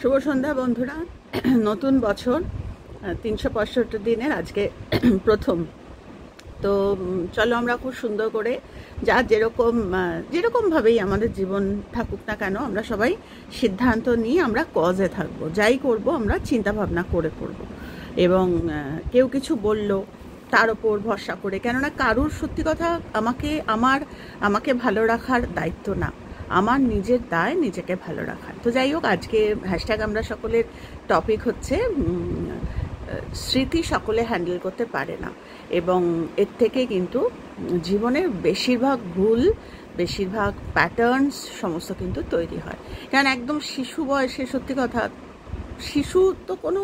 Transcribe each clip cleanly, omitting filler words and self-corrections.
শুভ সন্ধ্যা বন্ধুরা। নতুন বছর 365 দিনের আজকে প্রথম। তো চলো আমরা খুব সুন্দর করে যার যেরকমভাবেই আমাদের জীবন থাকুক না কেন, আমরা সবাই সিদ্ধান্ত নিয়ে আমরা কজে থাকবো। যাই করব আমরা চিন্তা ভাবনা করে করব, এবং কেউ কিছু বলল তার ওপর ভরসা করে, কেননা কারুর সত্যি কথা আমাকে ভালো রাখার দায়িত্ব না, আমার নিজের দায় নিজেকে ভালো রাখার। তো যাই হোক, আজকে হ্যাশট্যাগ আমরা সকলের টপিক হচ্ছে স্মৃতি সকলে হ্যান্ডেল করতে পারে না, এবং এর থেকে কিন্তু জীবনের বেশিরভাগ ভুল, বেশিরভাগ প্যাটার্নস সমস্ত কিন্তু তৈরি হয়। কারণ একদম শিশু বয়সে সত্যি কথা, শিশু তো কোনো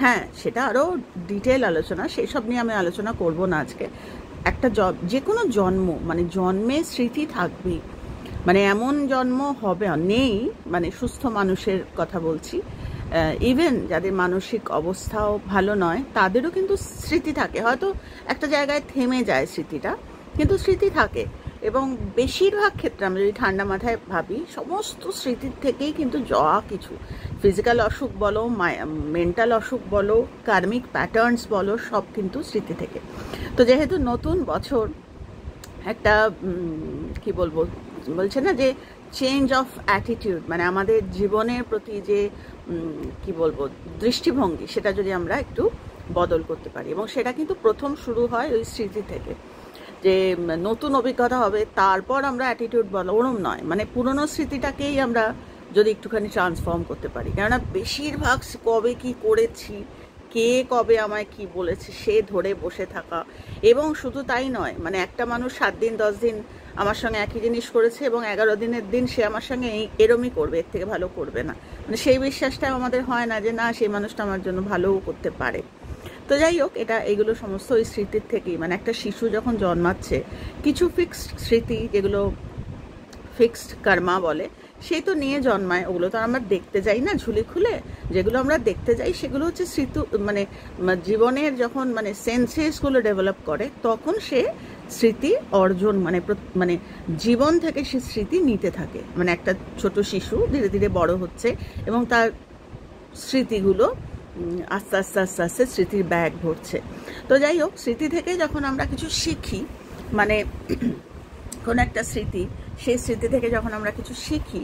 হ্যাঁ, সেটা আরও ডিটেল আলোচনা, সেই সব নিয়ে আমি আলোচনা করব না আজকে। একটা যে কোনো জন্মে স্মৃতি থাকবেই, এমন জন্ম হবে নেই, সুস্থ মানুষের কথা বলছি, ইভেন যাদের মানসিক অবস্থাও ভালো নয় তাদেরও কিন্তু স্মৃতি থাকে। হয়তো একটা জায়গায় থেমে যায় স্মৃতিটা, কিন্তু স্মৃতি থাকে। এবং বেশিরভাগ ক্ষেত্রে আমরা যদি ঠান্ডা মাথায় ভাবি, সমস্ত স্মৃতির থেকেই কিন্তু যা কিছু ফিজিক্যাল অসুখ বলো, মেন্টাল অসুখ বলো, কার্মিক প্যাটার্নস বলো, সব কিন্তু স্মৃতি থেকে। তো যেহেতু নতুন বছর, একটা কি বলবো, বলছে না যে চেঞ্জ অফ অ্যাটিটিউড, আমাদের জীবনের প্রতি যে কি বলবো দৃষ্টিভঙ্গি, সেটা যদি আমরা একটু বদল করতে পারি, এবং সেটা কিন্তু প্রথম শুরু হয় ওই স্মৃতি থেকে। যে নতুন অভিজ্ঞতা হবে তারপর আমরা অ্যাটিটিউড বলো, ওরম নয়, পুরনো স্মৃতিটাকেই আমরা যদি একটুখানি ট্রান্সফর্ম করতে পারি। কেননা বেশিরভাগ কবে কি করেছি, কে কবে আমায় কি বলেছে, সে ধরে বসে থাকা। এবং শুধু তাই নয়, একটা মানুষ 7 দিন 10 দিন আমার সঙ্গে একই জিনিস করেছে, এবং 11 দিনের দিন সে আমার সঙ্গে এরমই করবে, এর থেকে ভালো করবে না। সেই বিশ্বাসটা আমাদের হয় না যে না, সেই মানুষটা আমার জন্য ভালোও করতে পারে। তো যাই হোক, এইগুলো সমস্ত ওই স্মৃতির থেকেই। একটা শিশু যখন জন্মাচ্ছে, কিছু ফিক্সড স্মৃতি, যেগুলো ফিক্সড কর্মা বলে, সেই তো নিয়ে জন্মায়। ওগুলো তো আমরা দেখতে যাই না ঝুলি খুলে, যেগুলো আমরা দেখতে যাই সেগুলো হচ্ছে স্মৃতি। জীবনের যখন সেন্সেসগুলো ডেভেলপ করে, তখন সে স্মৃতি অর্জন জীবন থেকে সে স্মৃতি নিতে থাকে। একটা ছোট শিশু ধীরে ধীরে বড় হচ্ছে, এবং তার স্মৃতিগুলো আস্তে আস্তে আস্তে আস্তে স্মৃতির ব্যাগ ভরছে। তো যাই হোক, স্মৃতি থেকে যখন আমরা কিছু শিখি, কোনো একটা স্মৃতি, সেই স্মৃতি থেকে যখন আমরা কিছু শিখি,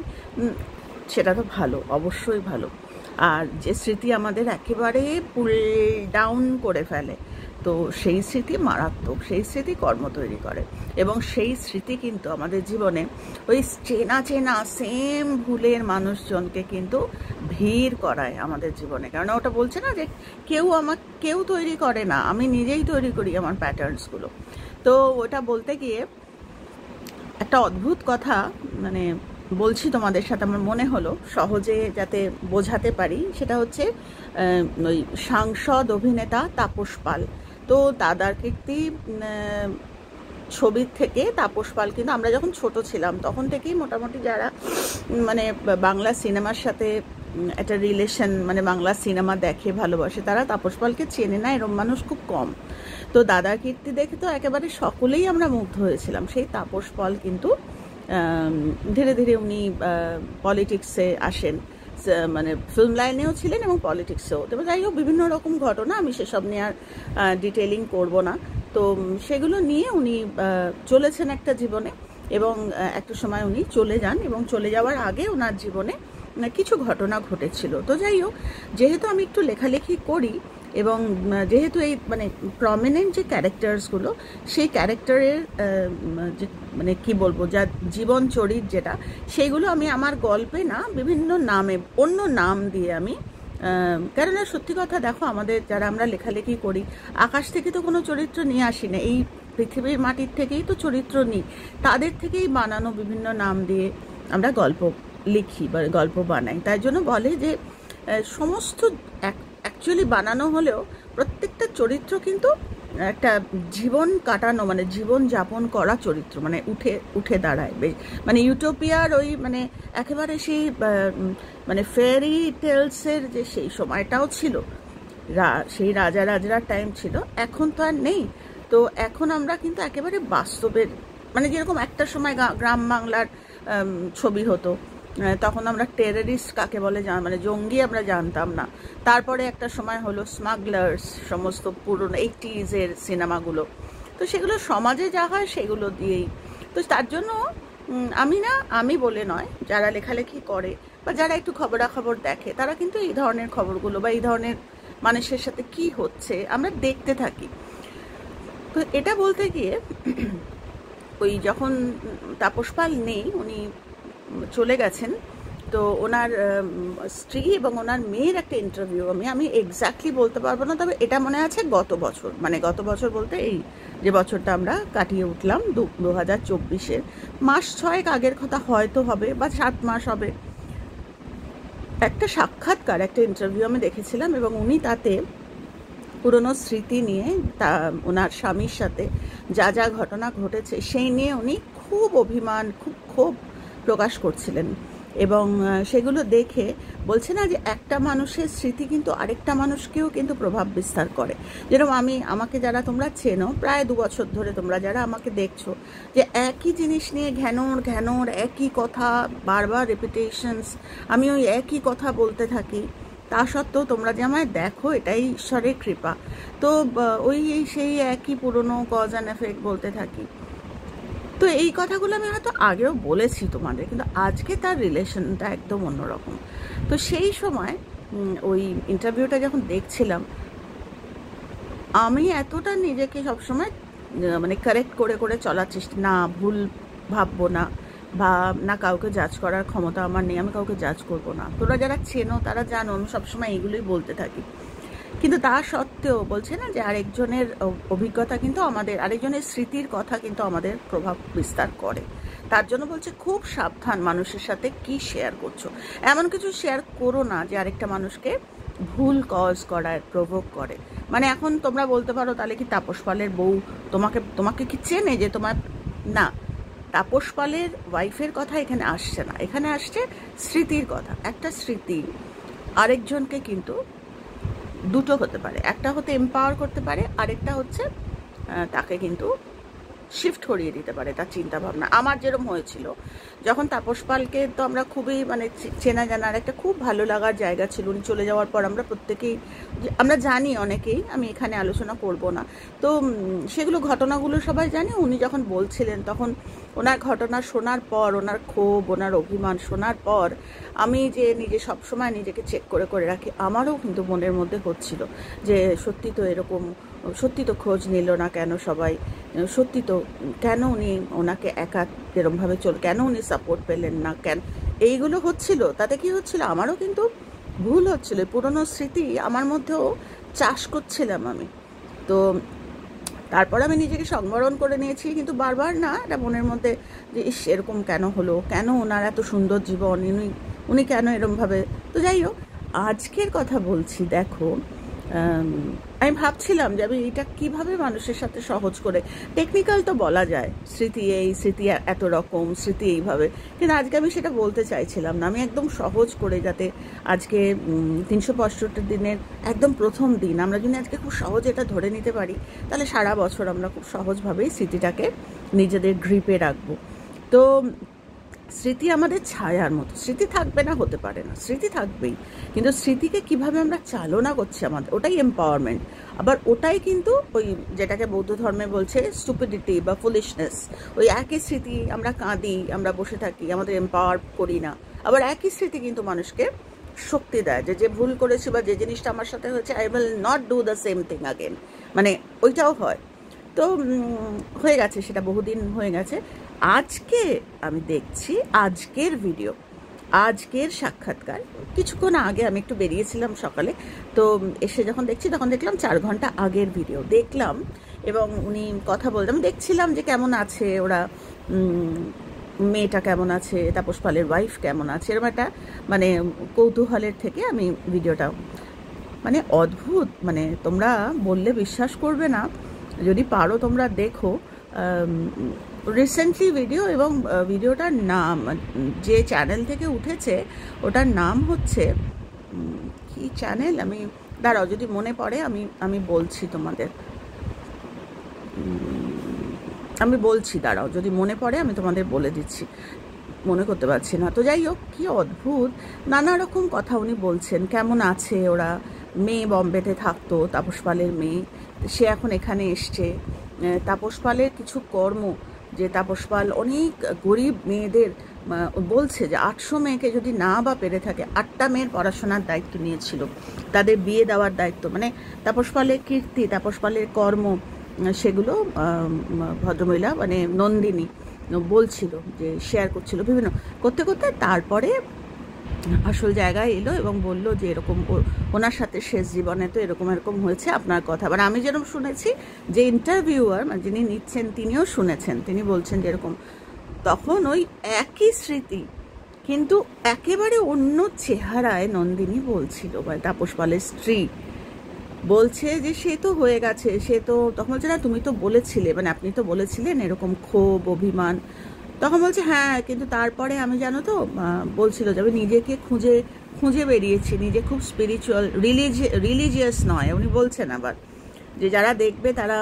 সেটা তো ভালো, অবশ্যই ভালো। আর যে স্মৃতি আমাদের একেবারে পুল ডাউন করে ফেলে, তো সেই স্মৃতি মারাত্মক, সেই স্মৃতি কর্ম তৈরি করে। এবং সেই স্মৃতি কিন্তু আমাদের জীবনে ওই চেনা চেনা সেম ভুলের মানুষজনকে কিন্তু ভিড় করায় আমাদের জীবনে। কেননা ওটা বলছে না যে কেউ তৈরি করে না, আমি নিজেই তৈরি করি আমার প্যাটার্নসগুলো। তো ওটা বলতে গিয়ে একটা অদ্ভুত কথা বলছি তোমাদের সাথে, আমার মনে হলো সহজে যাতে বোঝাতে পারি। সেটা হচ্ছে ওই সাংসদ অভিনেতা তাপস পাল। তো দাদার কীর্তি ছবির থেকে তাপস পাল কিন্তু আমরা যখন ছোট ছিলাম তখন থেকেই মোটামুটি যারা বাংলা সিনেমার সাথে একটা রিলেশন, বাংলা সিনেমা দেখে ভালোবাসে, তারা তাপস পালকে চেনে না এরম মানুষ খুব কম। তো দাদার কীর্তি দেখে তো একেবারে সকলেই আমরা মুগ্ধ হয়েছিলাম। সেই তাপস পাল কিন্তু ধীরে ধীরে উনি পলিটিক্সে আসেন, ফিল্ম লাইনেও ছিলেন এবং পলিটিক্সেও। তবে যাই হোক, বিভিন্ন রকম ঘটনা, আমি সেসব নিয়ে আর ডিটেলিং করব না। তো সেগুলো নিয়ে উনি চলেছেন একটা জীবনে, এবং একটা সময় উনি চলে যান, এবং চলে যাওয়ার আগে ওনার জীবনে কিছু ঘটনা ঘটেছিল। তো যাই হোক, যেহেতু আমি একটু লেখালেখি করি, এবং যেহেতু এই প্রমিনেন্ট যে ক্যারেক্টার্সগুলো, সেই ক্যারেক্টারের যে কি বলবো, যা জীবন চরিত যেটা, সেইগুলো আমি আমার গল্পে না বিভিন্ন নামে, অন্য নাম দিয়ে আমি, কেননা সত্যি কথা দেখো, আমাদের যারা আমরা লেখালেখি করি, আকাশ থেকে তো কোনো চরিত্র নিয়ে আসি না, এই পৃথিবীর মাটির থেকেই তো চরিত্র নিই, তাদের থেকেই বানানো বিভিন্ন নাম দিয়ে আমরা গল্প লিখি বা গল্প বানাই। তাই জন্য বলে যে সমস্ত অ্যাকচুয়ালি বানানো হলেও প্রত্যেকটা চরিত্র কিন্তু একটা জীবন কাটানো, জীবন যাপন করা চরিত্র, উঠে দাঁড়ায়। ইউটোপিয়ার ওই একেবারে সেই ফেয়ারি টেলসের যে সেই সময়টাও ছিল, সেই রাজার টাইম ছিল, এখন তো আর নেই। তো এখন আমরা কিন্তু একেবারে বাস্তবের, যেরকম একটা সময় গ্রাম বাংলার ছবি হতো, তখন আমরা টেররিস্ট কাকে বলে মানে জঙ্গি আমরা জানতাম না। তারপরে একটা সময় হলো স্মাগলার্স, সমস্ত পুরনো 80s সিনেমাগুলো, তো সেগুলো সমাজে যা হয় সেগুলো দিয়েই। তো তার জন্য আমি বলে নয়, যারা লেখালেখি করে বা যারা একটু খবরাখবর দেখে তারা কিন্তু এই ধরনের খবরগুলো বা এই ধরনের মানুষের সাথে কি হচ্ছে আমরা দেখতে থাকি। তো এটা বলতে গিয়ে ওই যখন তাপস পাল নেই, উনি চলে গেছেন, তো ওনার স্ত্রী এবং ওনার মেয়ের একটা ইন্টারভিউ আমি এক্স্যাক্টলি বলতে পারবো না, তবে এটা মনে আছে গত বছর বলতে এই যে বছরটা আমরা কাটিয়ে উঠলাম 2024-এর মাস 6 আগের কথা হয়তো হবে, বা 7 মাস হবে। একটা সাক্ষাৎকার, একটা ইন্টারভিউ আমি দেখেছিলাম, এবং উনি তাতে পুরনো স্মৃতি নিয়ে ওনার স্বামীর সাথে যা যা ঘটনা ঘটেছে সেই নিয়ে উনি খুব অভিমান, খুব ক্ষোভ প্রকাশ করছিলেন। এবং সেগুলো দেখে বলছে না যে একটা মানুষের স্মৃতি কিন্তু আরেকটা মানুষকেও কিন্তু প্রভাব বিস্তার করে। যেরকম আমাকে যারা তোমরা চেনো, প্রায় 2 বছর ধরে তোমরা যারা আমাকে দেখছো, যে একই জিনিস নিয়ে ঘ্যানোর একই কথা বারবার রিপিটেশনস, আমি ওই একই কথা বলতে থাকি, তা সত্ত্বেও তোমরা যে আমায় দেখো এটাই ঈশ্বরের কৃপা। তো ওই সেই একই পুরনো কজ অ্যান্ড এফেক্ট বলতে থাকি। তো এই কথাগুলো আমি হয়তো আগেও বলেছি তোমাদের, কিন্তু আজকে তার রিলেশনটা একদম অন্যরকম। তো সেই সময় ওই ইন্টারভিউটা যখন দেখছিলাম, আমি এতটা নিজেকে সবসময় মানে কারেক্ট করে চলার চেষ্টা, না ভুল ভাববো না, বা না কাউকে জাজ করার ক্ষমতা আমার নেই, আমি কাউকে জাজ করবো না। তোরা যারা চেনো তারা জানো আমি সবসময় এইগুলোই বলতে থাকি। কিন্তু তা সত্ত্বেও বলছে না যে আরেকজনের অভিজ্ঞতা কিন্তু আমাদের, আরেকজনের স্মৃতির কথা কিন্তু আমাদের প্রভাব বিস্তার করে। তার জন্য বলছে খুব সাবধান মানুষের সাথে কি শেয়ার করছো, এমন কিছু শেয়ার করো না যে আরেকটা মানুষকে ভুল কজ করার প্রভোগ করে। মানে এখন তোমরা বলতে পারো তাহলে কি তাপস পালের বউ তোমাকে কি চেনে যে তোমার, না, তাপস পালের ওয়াইফের কথা এখানে আসছে না, এখানে আসছে স্মৃতির কথা। একটা স্মৃতি আরেকজনকে কিন্তু দুটো হতে পারে, একটা হতে এম্পাওয়ার করতে পারে, আরেকটা হচ্ছে তাকে কিন্তু শিফট করিয়ে দিতে পারে তার চিন্তাভাবনা। আমার যেরকম হয়েছিল, যখন তাপস পালকে তো আমরা খুবই মানে চেনা জানার একটা খুব ভালো লাগার জায়গা ছিল, উনি চলে যাওয়ার পর আমরা প্রত্যেকেই আমরা জানি, অনেকেই, আমি এখানে আলোচনা করব না, তো সেগুলো ঘটনাগুলো সবাই জানি। উনি যখন বলছিলেন তখন ওনার ঘটনা শোনার পর, ওনার ক্ষোভ, ওনার অভিমান শোনার পর আমি যে নিজে সবসময় নিজেকে চেক করে রাখি, আমারও কিন্তু মনের মধ্যে হচ্ছিল যে সত্যি তো এরকম, সত্যি তো খোঁজ নিল না কেন সবাই, সত্যি তো কেন উনি ওনাকে একা এরমভাবে কেন উনি সাপোর্ট পেলেন না, কেন এইগুলো হচ্ছিল। তাতে কি হচ্ছিল, আমারও কিন্তু ভুল হচ্ছিল, পুরনো স্মৃতি আমার মধ্যেও চাষ করছিলাম আমি। তো তারপর আমি নিজেকে সংবরণ করে নিয়েছি, কিন্তু বারবার না এটা মনের মধ্যে যে ইস এরকম কেন হলো, কেন ওনার এত সুন্দর জীবন, উনি কেন এরমভাবে। তো যাই হোক, আজকের কথা বলছি, দেখো আমি ভাবছিলাম যে আমি এটা কিভাবে মানুষের সাথে সহজ করে, টেকনিক্যাল তো বলা যায়, স্মৃতি এই, স্মৃতি এত রকম, স্মৃতি এইভাবে, কিন্তু আজকে আমি সেটা বলতে চাইছিলাম না। আমি একদম সহজ করে, যাতে আজকে 365 দিনের একদম প্রথম দিন আমরা যদি আজকে খুব সহজে এটা ধরে নিতে পারি, তাহলে সারা বছর আমরা খুব সহজভাবেই স্মৃতিটাকে নিজেদের গ্রিপে রাখবো। তো স্মৃতি আমাদের ছায়ার মতো, স্মৃতি থাকবে না হতে পারে না, স্মৃতি থাকবেই, কিন্তু স্মৃতিকে কিভাবে আমরা চালনা করছি আমাদের, ওটাই এম্পাওয়ারমেন্ট। আবার ওটাই কিন্তু ওই যেটাকে বৌদ্ধ ধর্মে বলছে স্টুপিডিটি বা ফুলিশনেস। ওই একই স্মৃতি আমরা কাঁদি, আমরা বসে থাকি, আমাদের এম্পাওয়ার করি না। আবার একই স্মৃতি কিন্তু মানুষকে শক্তি দেয়, যে ভুল করেছি বা যে জিনিসটা আমার সাথে হয়েছে, I will not do the same thing again, মানে ওইটাও হয়। তো হয়ে গেছে, সেটা বহুদিন হয়ে গেছে। আজকে আমি দেখছি আজকের ভিডিও, আজকের সাক্ষাৎকার, কিছুক্ষণ আগে আমি একটু বেরিয়েছিলাম সকালে, তো এসে যখন দেখছি তখন দেখলাম 4 ঘন্টা আগের ভিডিও দেখলাম। এবং উনি কথা বলতাম, দেখছিলাম যে কেমন আছে ওরা, মেয়েটা কেমন আছে, তাপস পালের ওয়াইফ কেমন আছে, এরকম একটা মানে কৌতূহলের থেকে আমি ভিডিওটা, মানে অদ্ভুত, মানে তোমরা বললে বিশ্বাস করবে না, যদি পারো তোমরা দেখো। রিসেন্টলি ভিডিও, এবং ভিডিওটার নাম যে চ্যানেল থেকে উঠেছে ওটার নাম হচ্ছে কি চ্যানেল, আমি দাঁড়াও যদি মনে পড়ে আমি বলছি তোমাদের, আমি বলছি, দাঁড়াও যদি মনে পড়ে আমি তোমাদের বলে দিচ্ছি। মনে করতে পারছি না। তো যাই হোক, কী অদ্ভুত নানা রকম কথা উনি বলছেন। কেমন আছে ওরা, মেয়ে বম্বেতে থাকতো, তাপস পালের মেয়ে, সে এখন এখানে এসছে। তাপস পালের কিছু কর্ম, যে তাপস পাল অনেক গরিব মেয়েদের বলছে যে 800 মেয়েকে যদি না বা পেরে থাকে, 8টা মেয়ের পড়াশোনার দায়িত্ব নিয়েছিল, তাদের বিয়ে দেওয়ার দায়িত্ব, মানে তাপস পালের কীর্তি, তাপস পালের কর্ম, সেগুলো ভদ্রমহিলা মানে নন্দিনী বলছিল, যে শেয়ার করছিল বিভিন্ন করতে করতে, তারপরে আসল জায়গায় এলো এবং বলল যে এরকম ওনার সাথে শেষ জীবনে তো এরকম এরকম হয়েছে, আপনার কথা। মানে আমি যেরকম শুনেছি, যে ইন্টারভিউয়ার মানে যিনি নিচ্ছেন তিনিও শুনেছেন, তিনি বলছেন যে এরকম। তখন ওই একই স্মৃতি কিন্তু একেবারে অন্য চেহারায় নন্দিনী বলছিল, বা তাপস পালের স্ত্রী বলছে যে সে তো হয়ে গেছে, সে তো, তখন বলছে না তুমি তো বলেছিলে, মানে আপনি তো বলেছিলেন এরকম ক্ষোভ অভিমান। তখন বলছে হ্যাঁ, কিন্তু তারপরে আমি জানো তো বলছিল যে আমি নিজেকে খুঁজে খুঁজে বেরিয়েছি, নিজে খুব স্পিরিচুয়াল, রিলিজিয়াস নয়, উনি বলছেন আবার, যে যারা দেখবে তারা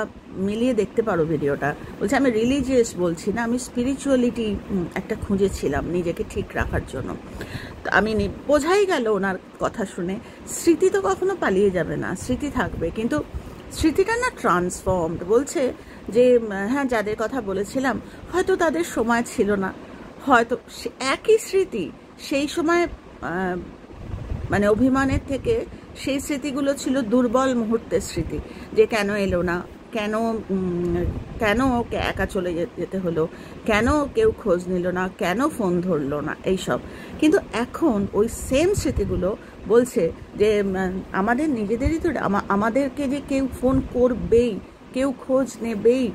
মিলিয়ে দেখতে পারো ভিডিওটা, বলছে আমি রিলিজিয়াস বলছি না, আমি স্পিরিচুয়ালিটি একটা খুঁজেছিলাম নিজেকে ঠিক রাখার জন্য। তো আমি বোঝাই গেল ওনার কথা শুনে, স্মৃতি তো কখনো পালিয়ে যাবে না, স্মৃতি থাকবে, কিন্তু স্মৃতিটা না ট্রান্সফর্মড। বলছে যে হ্যাঁ, যাদের কথা বলেছিলাম হয়তো তাদের সময় ছিল না, হয়তো একই স্মৃতি সেই সময় মানে অভিমানের থেকে সেই স্মৃতিগুলো ছিল দুর্বল মুহূর্তের স্মৃতি, যে কেন এলো না, কেন কেন ওকে একা চলে যেতে হলো, কেন কেউ খোঁজ নিল না, কেন ফোন ধরলো না, এইসব। কিন্তু এখন ওই সেম স্মৃতিগুলো বলছে যে আমাদের নিজেদেরই তো, আমাদেরকে যে কেউ ফোন করবেই, কেউ খোঁজ নেবেই,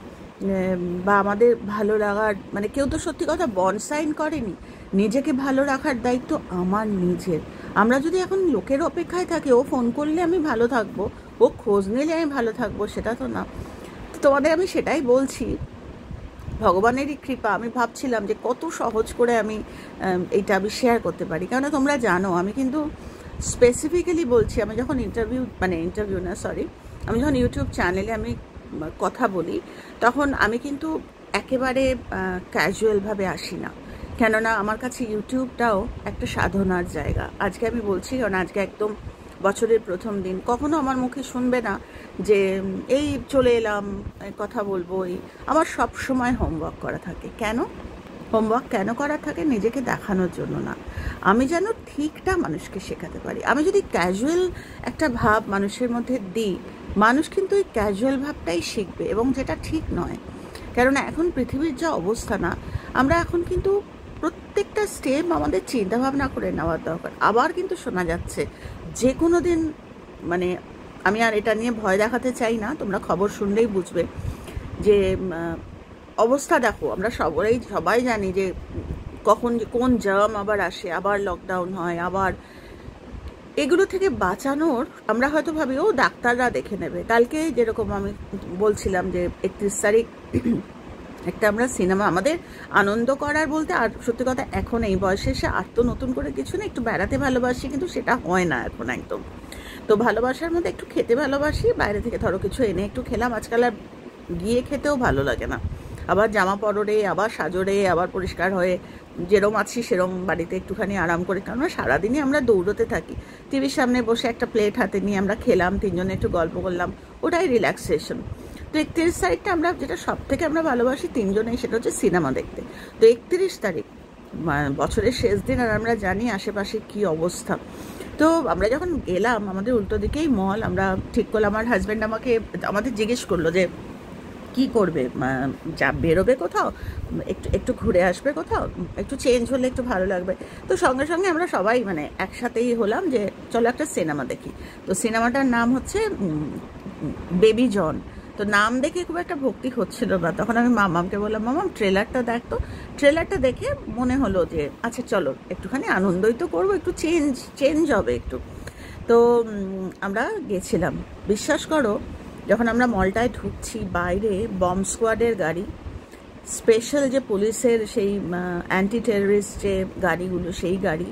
বা আমাদের ভালো লাগার, মানে কেউ তো সত্যি কথা বন্ড সাইন করেনি। নিজেকে ভালো রাখার দায়িত্ব আমার নিজের। আমরা যদি এখন লোকের অপেক্ষায় থাকি, ও ফোন করলে আমি ভালো থাকবো, ও খোঁজ নিলে আমি ভালো থাকবো, সেটা তো না। তোমাদের আমি সেটাই বলছি, ভগবানেরই কৃপা। আমি ভাবছিলাম যে কত সহজ করে আমি এইটা আমি শেয়ার করতে পারি, কেননা তোমরা জানো আমি কিন্তু স্পেসিফিক্যালি বলছি, আমি যখন ইন্টারভিউ না সরি, আমি যখন ইউটিউব চ্যানেলে আমি কথা বলি, তখন আমি কিন্তু একেবারে ক্যাজুয়ালভাবে আসি না, কেননা আমার কাছে ইউটিউবটাও একটা সাধনার জায়গা। আজকে আমি বলছি, কারণ আজকে একদম বছরের প্রথম দিন, কখনো আমার মুখে শুনবে না যে এই চলে এলাম কথা বলবো। আমার সব সময় হোমওয়ার্ক করা থাকে। কেন হোমওয়ার্ক কেন করা থাকে? নিজেকে দেখানোর জন্য না, আমি যেন ঠিকটা মানুষকে শেখাতে পারি। আমি যদি ক্যাজুয়াল একটা ভাব মানুষের মধ্যে দিই, মানুষ কিন্তু ওই ক্যাজুয়াল ভাবটাই শিখবে, এবং যেটা ঠিক নয়। কেননা এখন পৃথিবীর যা অবস্থা না, আমরা এখন কিন্তু প্রত্যেকটা স্টেপ আমাদের চিন্তাভাবনা করে নেওয়ার দরকার। আবার কিন্তু শোনা যাচ্ছে যে কোনো দিন, মানে আমি আর এটা নিয়ে ভয় দেখাতে চাই না, তোমরা খবর শুনলেই বুঝবে যে অবস্থা দেখো, আমরা সবাই জানি যে কখন কোন জার্ম আবার আসে, আবার লকডাউন হয়, আবার এগুলো থেকে বাঁচানোর আমরা হয়তো ভাবি ও ডাক্তাররা দেখে নেবে। কালকে যেরকম আমি বলছিলাম যে 31 তারিখ একটা আমরা সিনেমা, আমাদের আনন্দ করার বলতে, আর সত্যি কথা এখন এই বয়সে এসে আর তো নতুন করে কিছু না, একটু বেড়াতে ভালোবাসি, কিন্তু সেটা হয় না এখন একদম। তো ভালোবাসার মধ্যে একটু খেতে ভালোবাসি, বাইরে থেকে ধরো কিছু এনে একটু খেলাম। আজকাল আর গিয়ে খেতেও ভালো লাগে না, আবার জামা পররে, আবার সাজরে, আবার পরিষ্কার হয়ে যেরম আছি সেরম বাড়িতে একটুখানি আরাম করে, কারণ সারাদিনই আমরা দৌড়তে থাকি। টিভির সামনে বসে একটা প্লেট হাতে নিয়ে আমরা খেলাম, তিনজনে একটু গল্প করলাম, ওটাই রিল্যাক্সেশন। তো 31 তারিখটা আমরা যেটা সব থেকে আমরা ভালোবাসি তিনজনেই, সেটা হচ্ছে সিনেমা দেখতে। তো 31 তারিখ বছরের শেষ দিন, আর আমরা জানি আশেপাশে কি অবস্থা। তো আমরা যখন গেলাম, আমাদের উল্টো দিকেই মল, আমরা ঠিক করলাম, আমার হাজব্যান্ড আমাদের জিজ্ঞেস করলো যে কি করবে, যা বেরোবে কোথাও, একটু ঘুরে আসবে কোথাও, একটু চেঞ্জ হলে একটু ভালো লাগবে। তো সঙ্গে সঙ্গে আমরা সবাই মানে একসাথেই হলাম যে চলো একটা সিনেমা দেখি। তো সিনেমাটার নাম হচ্ছে বেবি জন। তো নাম দেখে খুব একটা ভক্তি হচ্ছিল না, তখন আমি মামামকে বললাম, মামাম ট্রেলারটা দেখতো। ট্রেলারটা দেখে মনে হলো যে আচ্ছা চলো একটুখানি আনন্দই তো করবো, একটু চেঞ্জ হবে একটু। তো আমরা গেছিলাম। বিশ্বাস করো, যখন আমরা মলটায় ঢুকছি, বাইরে বম্ব স্কোয়াডের গাড়ি, স্পেশাল যে পুলিশের সেই অ্যান্টি টেররিস্ট যে গাড়িগুলো, সেই গাড়ি,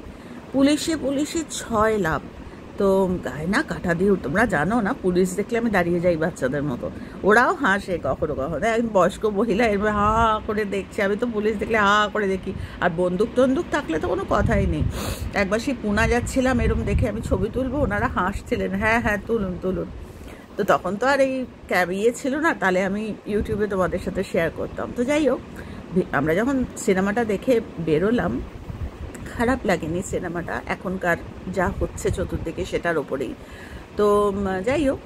পুলিশে 6 লাভ। তো গায়ে না কাটা দিয়ে তোমরা জানো না, পুলিশ দেখলে আমি দাঁড়িয়ে যাই বাচ্চাদের মতো, ওরাও হাসে কখনো কখনো। একজন বয়স্ক মহিলা এরপর হা করে দেখছে, আমি তো পুলিশ দেখলে হা করে দেখি। আর বন্দুক টন্দুক থাকলে তো কোনো কথাই নেই। একবার সেই পুনা যাচ্ছিলাম, এরম দেখে আমি ছবি তুলবো, ওনারা হাসছিলেন, হ্যাঁ হ্যাঁ তুলুন তুলুন। তো তখন তো আর এই ক্যাব ছিল না, তাহলে আমি ইউটিউবে তোমাদের সাথে শেয়ার করতাম। তো যাই হোক, আমরা যখন সিনেমাটা দেখে বেরোলাম, খারাপ লাগেনি সিনেমাটা, এখনকার যা হচ্ছে চতুর্দিকে সেটার ওপরেই। তো যাই হোক,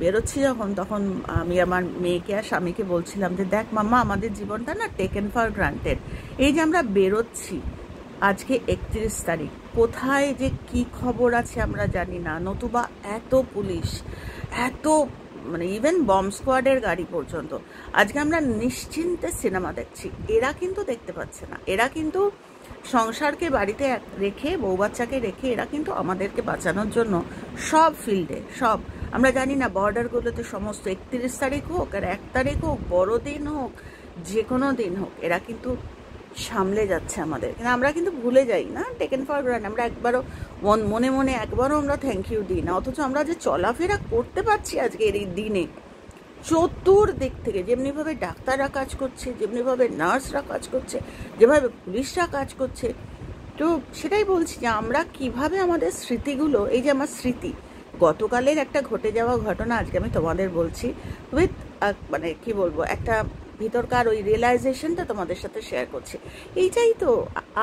বেরোচ্ছি যখন, তখন আমি আমার মেয়েকে আর স্বামীকে বলছিলাম যে দেখ মাম্মা, আমাদের জীবনটা না টেকেন ফর গ্রান্টেড। এই যে আমরা বেরোচ্ছি, আজকে 31 তারিখ, কোথায় যে কি খবর আছে আমরা জানি না, নতুবা এত পুলিশ, এত মানে ইভেন বম্ব স্কোয়াডের গাড়ি পর্যন্ত। আজকে আমরা নিশ্চিন্তে সিনেমা দেখছি, এরা কিন্তু দেখতে পাচ্ছে না। এরা কিন্তু সংসারকে বাড়িতে রেখে, বউ বাচ্চাকে রেখে, এরা কিন্তু আমাদেরকে বাঁচানোর জন্য সব ফিল্ডে, সব আমরা জানি না বর্ডারগুলোতে সমস্ত 31 তারিখ হোক আর 1 তারিখ হোক, বড়দিন হোক, যে কোনো দিন হোক, এরা কিন্তু সামলে যাচ্ছে আমাদের। কিন্তু আমরা কিন্তু ভুলে যাই না, টেকেন ফর গ্রান্টেড। আমরা একবারও মনে মনে একবারও আমরা থ্যাংক ইউ দিই না। অথচ আমরা যে চলাফেরা করতে পারছি আজকের এই দিনে, চতুর্দিক থেকে যেমনিভাবে ডাক্তাররা কাজ করছে, যেমনিভাবে নার্সরা কাজ করছে, যেভাবে পুলিশরা কাজ করছে, তো সেটাই বলছি যে আমরা কিভাবে আমাদের স্মৃতিগুলো, এই যে আমার স্মৃতি, গতকালের একটা ঘটে যাওয়া ঘটনা আজকে আমি তোমাদের বলছি উইথ মানে কি বলবো, একটা ভিতরকার ওই রিয়েলাইজেশনটা তোমাদের সাথে শেয়ার করছি। এইটাই তো,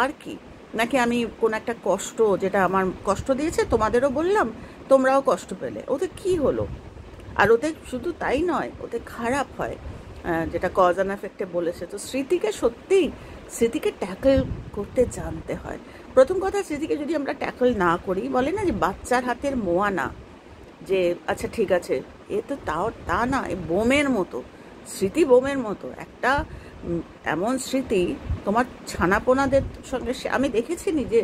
আর কি। নাকি আমি কোন একটা কষ্ট, যেটা আমার কষ্ট দিয়েছে তোমাদেরও বললাম, তোমরাও কষ্ট পেলে, ওতে কি হলো? আর ওতে শুধু তাই নয়, ওতে খারাপ হয়, যেটা কজ অ্যান্ড এফেক্টে বলেছে। তো স্মৃতিকে সত্যিই, স্মৃতিকে ট্যাকল করতে জানতে হয়। প্রথম কথা, স্মৃতিকে যদি আমরা ট্যাকল না করি, বলে না যে বাচ্চার হাতের মোয়া না, যে আচ্ছা ঠিক আছে, এ তো তাও তা না, এ বোমের মতো স্মৃতি, বোমের মতো একটা এমন স্মৃতি। তোমার ছানাপোনাদের সঙ্গে আমি দেখেছি, নিজে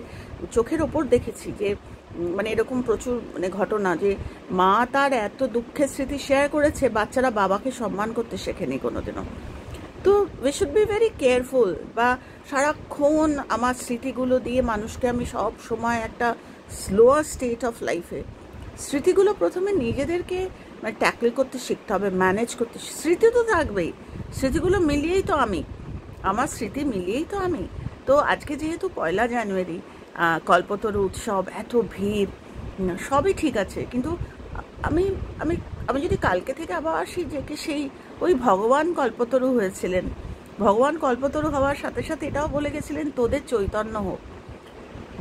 চোখের ওপর দেখেছি যে মানে এরকম প্রচুর মানে ঘটনা, যে মা তার এত দুঃখের স্মৃতি শেয়ার করেছে, বাচ্চারা বাবাকে সম্মান করতে শেখেনি কোনোদিনও। তো we should be very careful. বা সারাক্ষণ আমার স্মৃতিগুলো দিয়ে মানুষকে আমি সব সময় একটা স্লোয়ার স্টেট অফ লাইফে, স্মৃতিগুলো প্রথমে নিজেদেরকে মানে ট্যাকল করতে শিখতে হবে, ম্যানেজ করতে। স্মৃতি তো থাকবেই, স্মৃতিগুলো মিলিয়েই তো আমি, আমার স্মৃতি মিলিয়েই তো আমি। তো আজকে যেহেতু 1 জানুয়ারি, কল্পতরু উৎসব, এত ভিড়, সবই ঠিক আছে, কিন্তু আমি আমি আমি যদি কালকে থেকে আবার আসি, যে কি সেই ওই ভগবান কল্পতরু হয়েছিলেন, ভগবান কল্পতরু হওয়ার সাথে সাথে এটাও বলে গেছিলেন তোদের চৈতন্য হোক।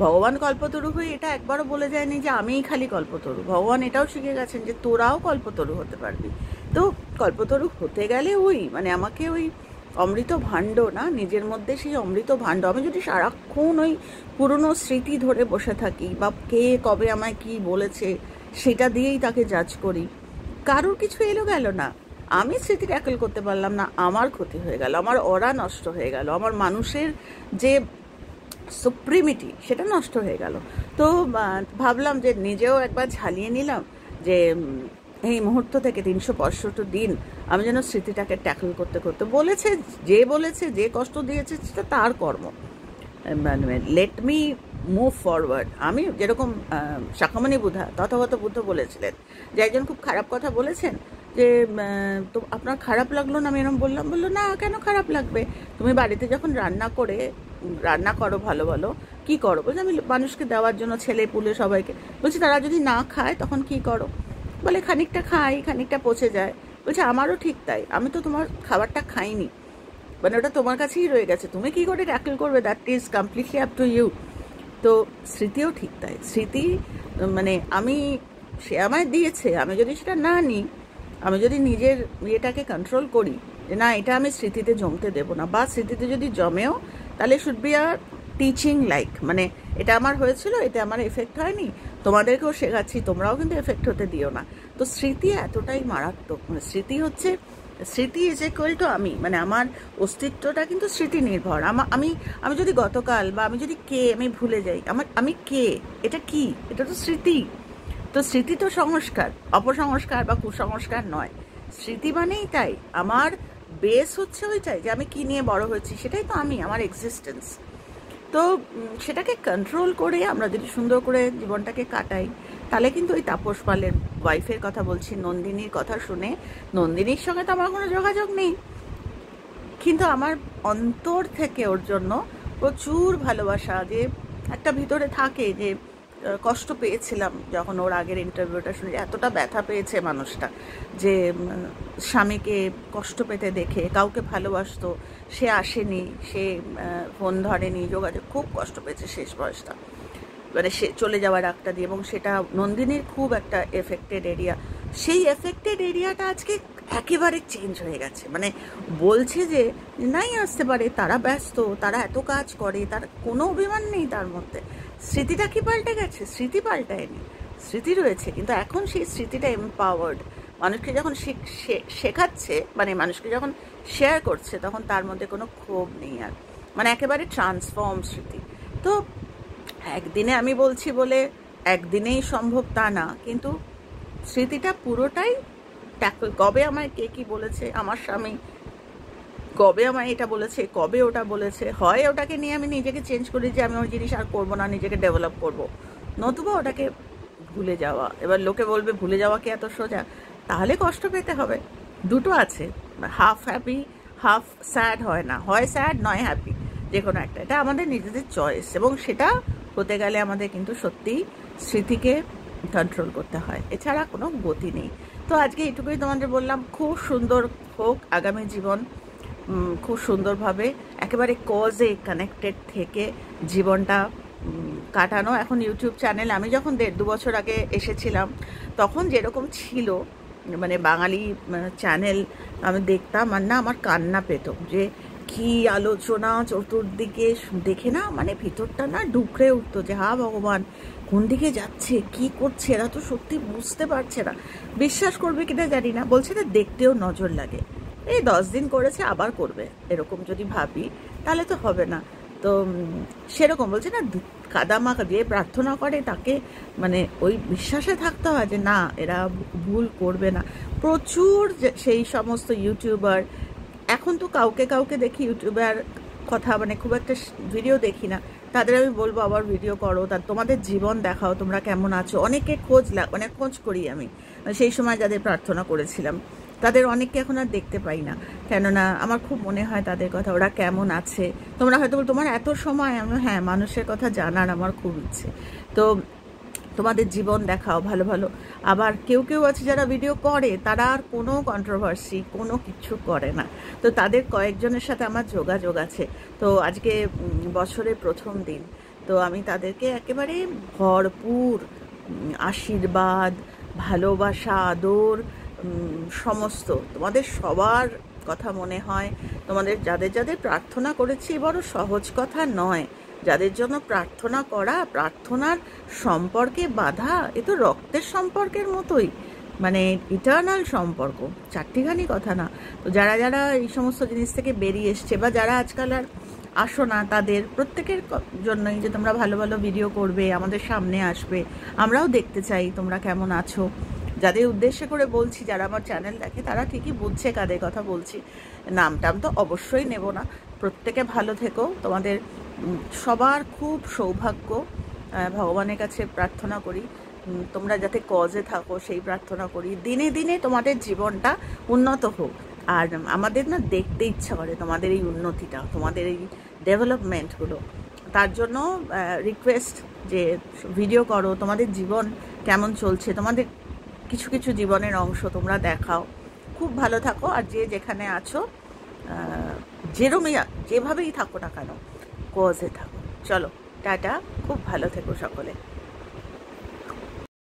ভগবান কল্পতরু হয়ে এটা একবারও বলে যায়নি যে আমিই খালি কল্পতরু। ভগবান এটাও শিখে গেছেন যে তোরাও কল্পতরু হতে পারবি। তো কল্পতরু হতে গেলে ওই মানে আমাকে ওই অমৃত ভাণ্ড না, নিজের মধ্যে সেই অমৃত ভাণ্ড, আমি যদি সারাক্ষণ ওই পুরনো স্মৃতি ধরে বসে থাকি, বা কে কবে আমায় কি বলেছে সেটা দিয়েই তাকে জাজ করি, কারোর কিছু এলো গেল না, আমি স্মৃতি ট্যাকল করতে পারলাম না, আমার ক্ষতি হয়ে গেল, আমার অরা নষ্ট হয়ে গেল, আমার মানুষের যে সুপ্রিমিটি সেটা নষ্ট হয়ে গেল। তো ভাবলাম যে নিজেও একবার ঝালিয়ে নিলাম, যে এই মুহূর্ত থেকে 365 দিন আমি যেন স্মৃতিটাকে ট্যাকল করতে করতে, বলেছে যে কষ্ট দিয়েছে সেটা তার কর্ম, মানে লেট মি মুভ ফরওয়ার্ড। আমি যেরকম শাখামণি বুদ্ধা, তথাগত বুদ্ধ বলেছিলেন যে একজন খুব খারাপ কথা বলেছেন, যে তো আপনার খারাপ লাগলো না? আমি এরকম বললাম, বললো না কেন খারাপ লাগবে, তুমি বাড়িতে যখন রান্না করো ভালো ভালো, কি করো? বলছে আমি মানুষকে দেওয়ার জন্য, ছেলে পুলে সবাইকে। বলছি তারা যদি না খায় তখন কি করো? বলে খানিকটা খাই, খানিকটা পচে যায়। বলছে আমারও ঠিক তাই, আমি তো তোমার খাবারটা খাইনি, মানে ওটা তোমার কাছেই রয়ে গেছে, তুমি কি করে ট্যাকল করবে, that is completely up to you. তো স্মৃতিও ঠিক তাই, স্মৃতি মানে সে আমায় দিয়েছে, আমি যদি সেটা না নিই, আমি যদি নিজের ইয়েটাকে কন্ট্রোল করি যে না এটা আমি স্মৃতিতে জমতে দেবো না, বা স্মৃতিতে যদি জমেও তাহলে should be a teaching like, মানে এটা আমার হয়েছিল, এটা আমার এফেক্ট হয়নি, তোমাদেরকেও শেখাচ্ছি, তোমরাও কিন্তু এফেক্ট হতে দিও না। তো স্মৃতি এতটাই মারাত্মক, মানে স্মৃতি ইজ ইকুয়াল টু আমি, মানে আমার অস্তিত্বটা কিন্তু স্মৃতি নির্ভর। আমি যদি গতকাল বা আমি যদি আমি ভুলে যাই, আমি কে, এটা কি, এটা তো স্মৃতি। তো স্মৃতি তো সংস্কার, অপসংস্কার বা কুসংস্কার নয়। স্মৃতি মানেই তাই আমার বেস হচ্ছে ওইটাই, যে আমি কি নিয়ে বড় হয়েছি, সেটাই তো আমি, আমার এক্সিস্টেন্স। তো সেটাকে কন্ট্রোল করে আমরা যদি সুন্দর করে জীবনটাকে কাটাই, তাহলে কিন্তু ওই তাপস পালের ওয়াইফের কথা বলছি, নন্দিনীর কথা শুনে, নন্দিনীর সঙ্গে তো আমার কোনো যোগাযোগ নেই, কিন্তু আমার অন্তর থেকে ওর জন্য প্রচুর ভালোবাসা যে একটা ভিতরে থাকে, যে কষ্ট পেয়েছিলাম যখন ওর আগের ইন্টারভিউটা শুনে, এতটা ব্যথা পেয়েছে মানুষটা, যে স্বামীকে কষ্ট পেতে দেখে, কাউকে ভালোবাসতো, সে আসেনি, সে ফোন ধরেনি, যোগাযোগ, খুব কষ্ট পেয়েছে শেষ বয়সটা, মানে সে চলে যাওয়ার একটা দিয়ে, এবং সেটা নন্দিনীর খুব একটা এফেক্টেড এরিয়া। সেই এফেক্টেড এরিয়াটা আজকে একেবারে চেঞ্জ হয়ে গেছে, মানে বলছে যে নাই আসতে পারে, তারা ব্যস্ত, তারা এত কাজ করে, তার কোনো অভিমান নেই তার মধ্যে। স্মৃতিটা কি পাল্টে গেছে? স্মৃতি পাল্টায়নি, স্মৃতি রয়েছে, কিন্তু এখন সেই স্মৃতিটা এমপাওয়ার্ড, মানুষকে যখন শেখাচ্ছে, মানে মানুষকে যখন শেয়ার করছে, তখন তার মধ্যে কোনো ক্ষোভ নেই আর, মানে একেবারে ট্রান্সফর্ম স্মৃতি। তো একদিনে আমি বলছি বলে একদিনেই সম্ভব তা না, কিন্তু স্মৃতিটা পুরোটাই ট্যাকল। কবে আমায় কে কী বলেছে, আমার স্বামী কবে আমায় এটা বলেছে, কবে ওটা বলেছে, হয় ওটাকে নিয়ে আমি নিজেকে চেঞ্জ করি যে আমি ওই জিনিস আর করবো না, নিজেকে ডেভেলপ করব, নতুবা ওটাকে ভুলে যাওয়া। এবার লোকে বলবে ভুলে যাওয়া কি এত সোজা? তাহলে কষ্ট পেতে হবে। দুটো আছে, হাফ হ্যাপি হাফ স্যাড হয় না, হয় স্যাড নয় হ্যাপি, যে কোনো একটা। এটা আমাদের নিজেদের চয়েস, এবং সেটা হতে গেলে আমাদের কিন্তু সত্যিই স্মৃতিকে কন্ট্রোল করতে হয়, এছাড়া কোনো গতি নেই। তো আজকে এটুকুই তোমাদের বললাম, খুব সুন্দর হোক আগামী জীবন, খুব সুন্দরভাবে একেবারে কজে কানেক্টেড থেকে জীবনটা কাটানো। এখন ইউটিউব চ্যানেল, আমি যখন 1.5-2 বছর আগে এসেছিলাম তখন যেরকম ছিল, মানে বাঙালি চ্যানেল আমি দেখতাম আর না আমার কান্না পেত, যে কি আলোচনা চতুর্দিকে দেখে, না মানে ভিতরটা না ডুকরে উঠতো, যে হা ভগবান কোন দিকে যাচ্ছে, কি করছে এরা, তো সত্যি বুঝতে পারছে না। বিশ্বাস করবে কিনা জানি না, বলছে না দেখতেও নজর লাগে, এই 10 দিন করেছে আবার করবে, এরকম যদি ভাবি তাহলে তো হবে না। তো সেরকম বলছে না, কাদামাকা দিয়ে প্রার্থনা করে তাকে, মানে ওই বিশ্বাসে থাকতে হয় যে না এরা ভুল করবে না। প্রচুর সেই সমস্ত ইউটিউবার, এখন তো কাউকে কাউকে দেখি ইউটিউবার কথা, মানে খুব একটা ভিডিও দেখি না, তাদের আমি বলবো আবার ভিডিও করো, তোমাদের জীবন দেখাও, তোমরা কেমন আছো। অনেকে অনেক খোঁজ করি আমি, সেই সময় যাদের প্রার্থনা করেছিলাম তাদের অনেককে এখন আর দেখতে পাই না, কেননা আমার খুব মনে হয় তাদের কথা, ওরা কেমন আছে। তোমরা হয়তো তোমার এত সময়, আমি হ্যাঁ মানুষের কথা জানার আমার খুব ইচ্ছে, তো তোমাদের জীবন দেখাও ভালো ভালো। আবার কেউ কেউ আছে যারা ভিডিও করে, তারা আর কোনো কন্ট্রোভার্সি কোনো কিছু করে না, তো তাদের কয়েকজনের সাথে আমার যোগাযোগ আছে। তো আজকে বছরের প্রথম দিন, তো আমি তাদেরকে একেবারে ভরপুর আশীর্বাদ, ভালোবাসা, আদর, সমস্ত তোমাদের সবার কথা মনে হয়। তোমাদের যাদের যাদের প্রার্থনা করেছি, বড় সহজ কথা নয়, যাদের জন্য প্রার্থনা করা, প্রার্থনার সম্পর্কে বাধা, এ তো রক্তের সম্পর্কের মতোই, মানে ইটার্নাল সম্পর্ক, চারটিখানি কথা না। তো যারা যারা এই সমস্ত জিনিস থেকে বেরিয়ে এসছে, বা যারা আজকাল আর আসো না, তাদের প্রত্যেকের জন্যই যে তোমরা ভালো ভালো ভিডিও করবে, আমাদের সামনে আসবে, আমরাও দেখতে চাই তোমরা কেমন আছো। যাদের উদ্দেশ্য করে বলছি, যারা আমার চ্যানেল দেখে, তারা ঠিকই বুঝছে কাদের কথা বলছি, নাম টাম তো অবশ্যই নেব না। প্রত্যেকে ভালো থেকো, তোমাদের সবার খুব সৌভাগ্য, ভগবানের কাছে প্রার্থনা করি তোমরা যাতে কজে থাকো, সেই প্রার্থনা করি। দিনে দিনে তোমাদের জীবনটা উন্নত হোক, আর আমাদের না দেখতে ইচ্ছা করে তোমাদের এই উন্নতিটা, তোমাদের এই ডেভেলপমেন্টগুলো। তার জন্য রিকোয়েস্ট যে ভিডিও করো, তোমাদের জীবন কেমন চলছে, তোমাদের কিছু কিছু জীবনের অংশ তোমরা দেখাও। খুব ভালো থাকো, আর যে যেখানে আছো যেভাবেই থাকো না কেন, কজে থাকো। চলো টাটা, খুব ভালো থেকো সকলে।